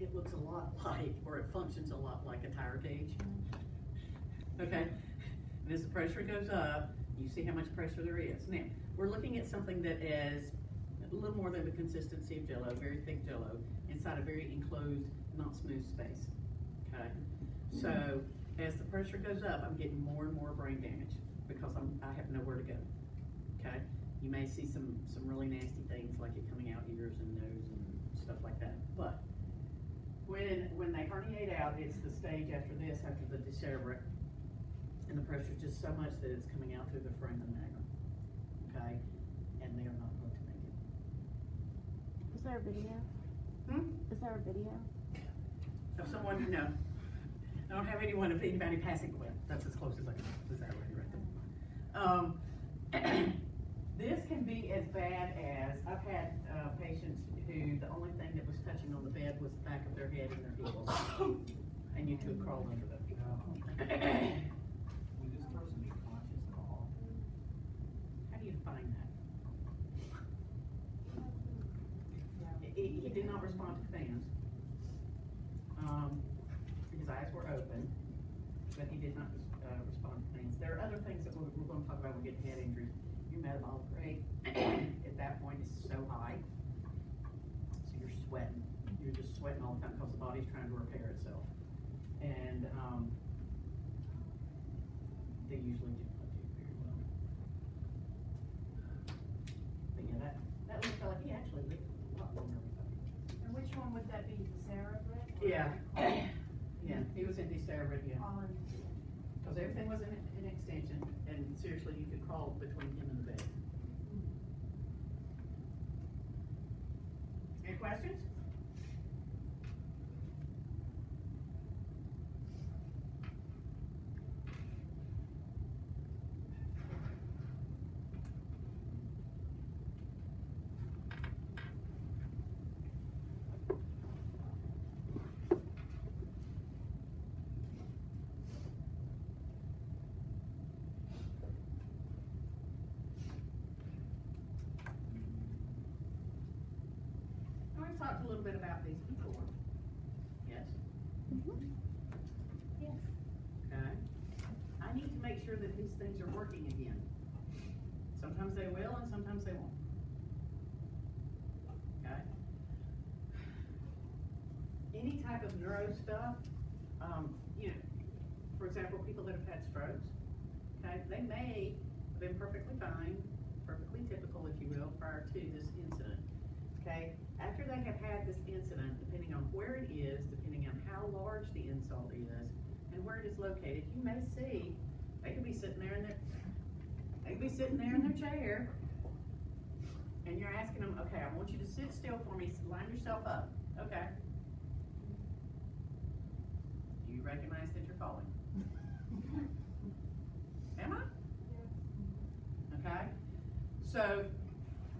it looks a lot like, or it functions a lot like a tire gauge. Okay, and as the pressure goes up, you see how much pressure there is. Now, we're looking at something that is a little more than the consistency of Jell-O, very thick Jell-O, inside a very enclosed, not smooth space. Okay, so as the pressure goes up, I'm getting more and more brain damage because I have nowhere to go. Okay, you may see some really nasty things like it coming out ears and nose and stuff like that. But when they herniate out, it's the stage after this, after the decerebrate, and the pressure is just so much that it's coming out through the foramen magnum. Okay, and they are not going to make it. Is there a video? Is there a video? Of someone, no. I don't have anyone of anybody passing away. That's as close as I can. Is that right there? This can be as bad as, I've had patients who the only thing that was touching on the bed was the back of their head and their heels. And you could crawl under them. Would this person be conscious at all? How do you define that? He did not respond to fans. His eyes were open, but he did not respond to fans. There are other things that we're going to talk about when we get to head injuries. Your metabolic rate at that point is so high, so you're sweating. You're just sweating all the time because the body's trying to repair itself. And they usually do not do very well. But yeah, that one felt like he actually lived a lot longer than we thought. And which one would that be, the cerebral? Yeah. Yeah, he was in decerebrate, yeah. On. Because everything was in extension, and seriously, you could crawl between him and the bed. Any questions? We've talked a little bit about these before. Yes? Yes. Okay. I need to make sure that these things are working again. Sometimes they will and sometimes they won't. Okay? Any type of neuro stuff, you know, for example, people that have had strokes, okay, they may have been perfectly fine, perfectly typical, if you will, prior to this incident. Okay, after they have had this incident, depending on where it is, depending on how large the insult is, and where it is located, you may see they could be sitting there in their chair, and you're asking them, okay, I want you to sit still for me, line yourself up. Okay. Do you recognize that you're falling? Am I? Okay. So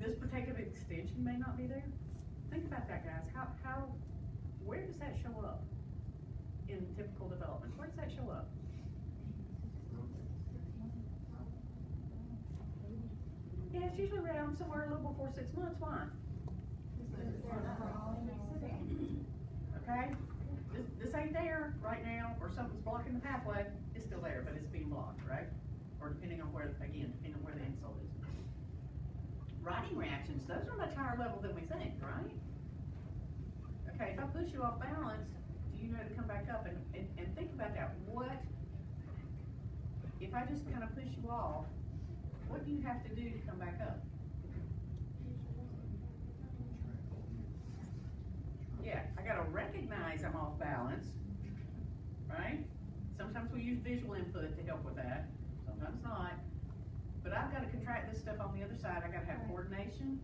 this protective extension may not be there. Think about that, guys. Where does that show up in typical development? Where does that show up? Yeah, it's usually around somewhere a little before 6 months. Why? Okay? This ain't there right now, or something's blocking the pathway. It's still there, but it's being blocked, right? Or depending on where, again, depending on where the insult is. Riding reactions, those are much higher level than we think, right? Okay, if I push you off balance, do you know to come back up? And think about that. What, if I just kind of push you off, what do you have to do to come back up? Yeah, I gotta recognize I'm off balance, right? Sometimes we use visual input to help with that, sometimes not. But I've got to contract this stuff on the other side. I've got to have coordination.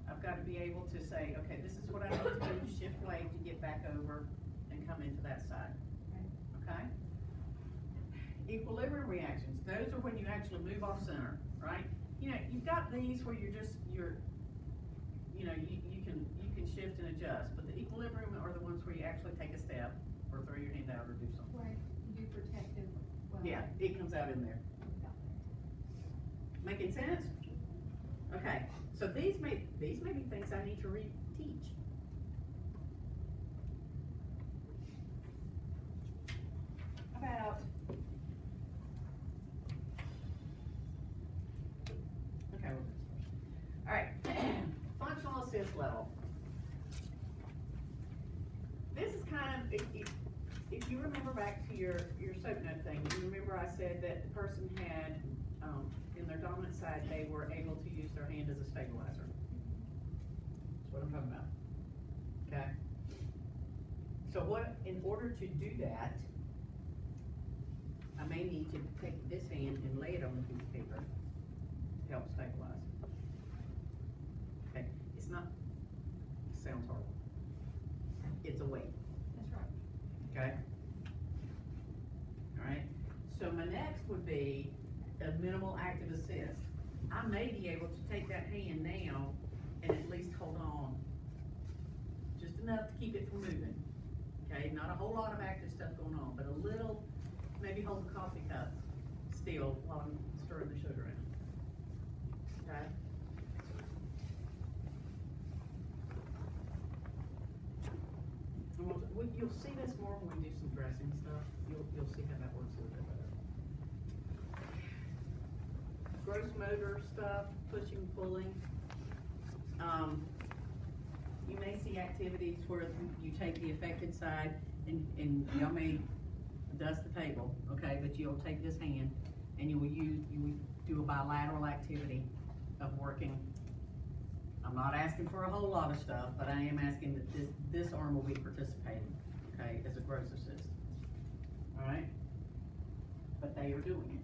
I've got to be able to say, okay, this is what I need to do, shift weight to get back over and come into that side. Okay? Equilibrium reactions. Those are when you actually move off center, right? You know, you've got these where you can shift and adjust, but the equilibrium are the ones where you actually take a step or throw your hand out or do something. Right, do protective. Well, Yeah, it comes out in there. Making sense? Okay, so these may be things I need to reteach. if you remember back to your soap note thing, you remember I said that the person had, in their dominant side, they were able to use their hand as a stabilizer. That's what I'm talking about. Okay? So in order to do that, I may need to take this hand and lay it on the piece of paper to help stabilize. Okay, it sounds horrible. It's a weight. That's right. Okay? All right, so my next would be a minimal active assist. I may be able to take that hand now and at least hold on just enough to keep it from moving. Okay, not a whole lot of active stuff going on, but a little, maybe hold the coffee cup still while I'm stirring the sugar in. Okay? You'll see this more when we do some dressing stuff. You'll see how that works a little bit better. Gross motor stuff, pushing, pulling. You may see activities where you take the affected side and y'all may dust the table, okay? But you'll take this hand and you will do a bilateral activity of working. I'm not asking for a whole lot of stuff, but I am asking that this arm will be participating, okay, as a gross assist. All right? But they are doing it.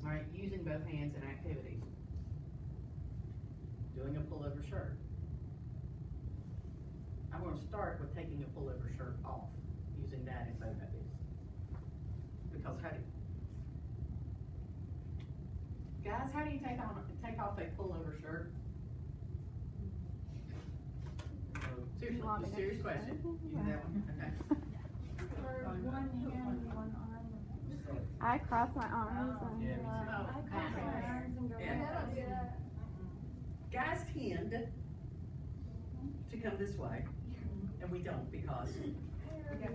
All right, using both hands in activities. Doing a pullover shirt. I'm going to start with taking a pullover shirt off, using that in both of these. Because guys, how do you take off a pullover shirt? Seriously, Want me a to- serious question. You do that one? Okay. For one hand, one arm. I cross my arms and Yeah, me too. I cross my arms and go. Yeah. I don't do that. Guys tend to come this way, and we don't because.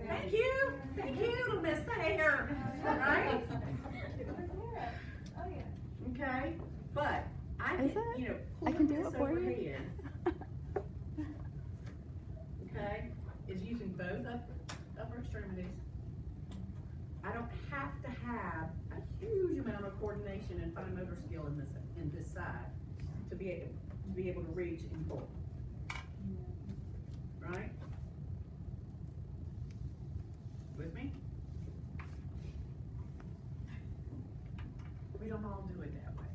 Thank you, miss the hair, right? Oh, yeah. Okay, but I Is can, it? I pulling can do this it for you. overhead, okay, is using both upper extremities. I don't have to have a huge amount of coordination and fine motor skill in this side to be able to reach and pull. Right? With me? We don't all do it that way.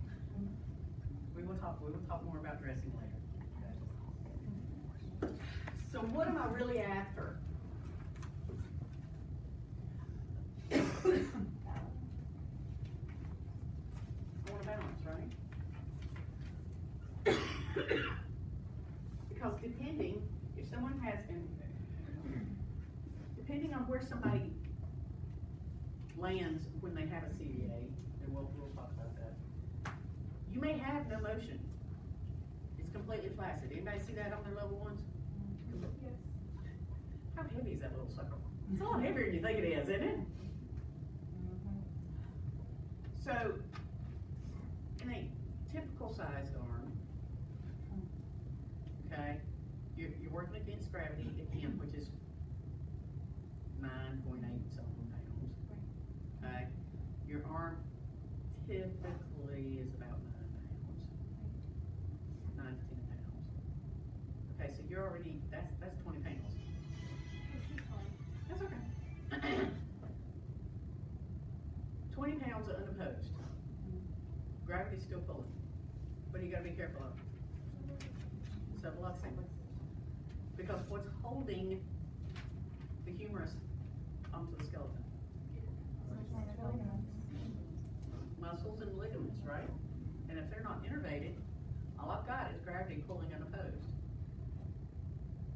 We will talk more about dressing later. So what am I really after? I want to balance, right? Because if someone has, depending on where somebody lands when they have a CVA, and we'll talk about that, you may have no motion. It's completely flaccid. Anybody see that on their level ones? Yes. How heavy is that little sucker? It's a lot heavier than you think it is, isn't it? So, in a typical sized arm, okay, you're working against gravity again, which is 9.8 something pounds. Okay, your arm typically is about 9 pounds, 9 to 10 pounds. Okay, so you're already that's 20 pounds. That's okay. 20 pounds unopposed. Gravity's still pulling. What do you gotta be careful of? Subluxing. Because what's holding the humerus onto the skeleton? Muscles and ligaments, right? And if they're not innervated, all I've got is gravity pulling unopposed.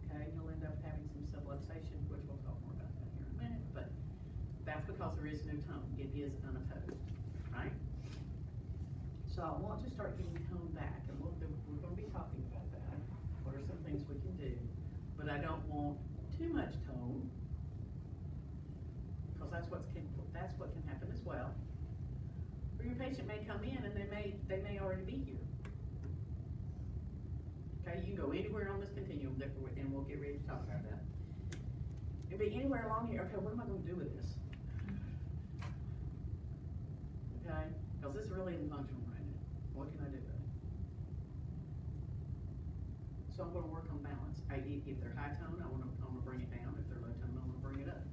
Okay, and you'll end up having some subluxation, which we'll talk more about that here in a minute, but that's because there is no tone. It is unopposed, right? So I want to start getting tone back, and we're going to be talking about that. What are some things we can do? But I don't want too much tone, because that's what can happen as well. Or your patient may come in and they may already be here. Okay, you can go anywhere on this continuum, therefore, and we'll get ready to talk about that. It'll be anywhere along here. Okay, what am I gonna do with this? Okay, because this really isn't functional right now. What can I do with it? So I'm gonna work on balance. If they're high tone, I wanna bring it down. If they're low tone, I wanna bring it up.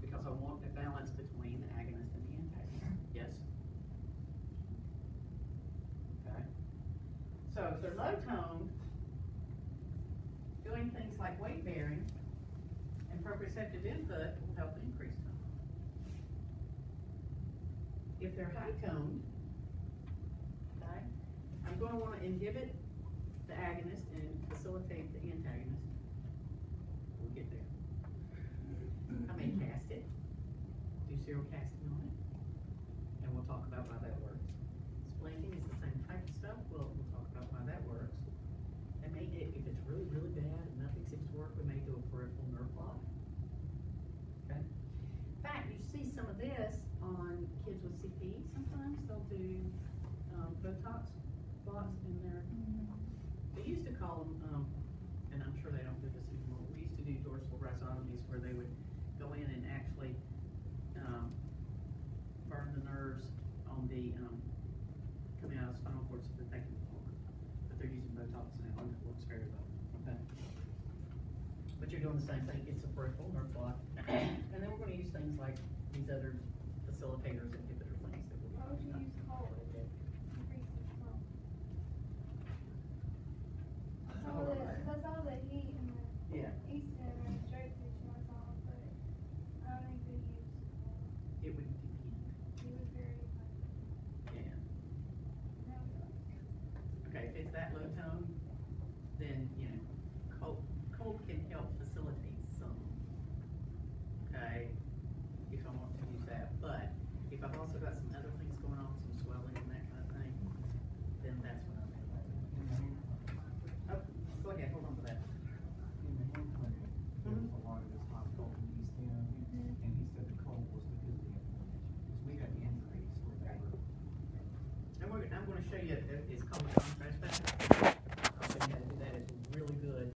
Because I want a balance between the agonist and the antagonist. Yes? Okay. So if they're low tone, doing things like weight bearing and proprioceptive input will help increase tone. If they're high toned, okay, I'm gonna wanna inhibit the agonist and facilitate the antagonist. We'll get there. I may cast it, do serial casting on it, and we'll talk about why that works. Splanking is the same type of stuff, we'll talk about why that works. And if it's really, really bad and nothing seems to work, we may do a peripheral nerve block. Okay? In fact, you see some of this on kids with CP, sometimes they'll do Botox blocks in their, they used to call them, and I'm sure they don't do this anymore, we used to do dorsal rhizotomies where they would go in and actually burn the nerves on the, coming out of the spinal cord so that they can form. But they're using Botox now and it works very well, okay? But you're doing the same thing, it's a peripheral nerve block. And then we're gonna use things like these other facilitators, inhibitor things that we'll be Why would talking you use about. cold if it increases flow? That's all the heat and the Yeah, east and the straight pitch, that's all, but I don't think they use cold. it would depend, It was very, yeah. no, Okay, if it's that low tone, then, you know, cold can help facilitate some. Okay, if I want to use that, but if I've also got some other things going on, some swelling and that kind of thing, then that's when I'm in. Oh, go ahead, hold on for that. In the hand clinic, there was a lot of this hot cold in East End, and he said the cold was because of the inflammation. Because we had injuries where they were. And I'm gonna show you, it's called a contrast factor.